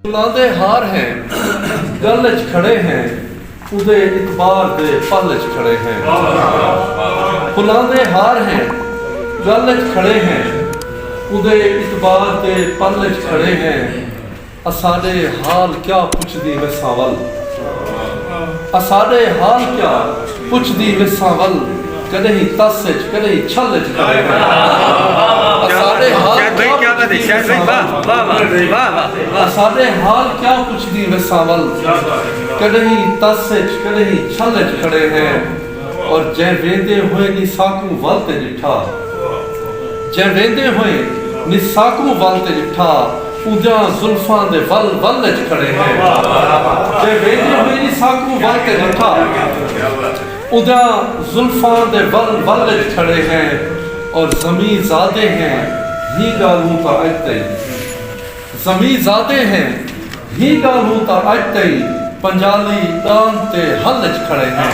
फुलांदे हार हैं गल च खड़े हैं उदे इतबार दे पल च खड़े हैं। फुलांदे हार हैं गल च खड़े हैं उदे इतबार दे पल च खड़े हैं। असाडे हाल क्या पुछदी विसावल असाडे हाल क्या पुछदी विसावल कदे तस च कदे छल च खड़े हैं। असाडे हाल साडे हाल क्या पुछदी विसावल कदही तस कदही छल च खड़े हैं। और जै वेंदे हुए निसाकू वल ते डिठा जै वेंदे हुए निसाकू वल ते डिठा उदा जुल्फां दे वल वल च खड़े हैं। जै वेंदे हुए निसाकू वल ते डिठा उदा जुल्फां दे वल वल च खड़े हैं। और ज़मीं ज़ादे हैं ही गालू ता अजतई ज़मीं ज़ादे हैं ही गालू ता अजतई पंजाली दान ते हल च खड़े हैं।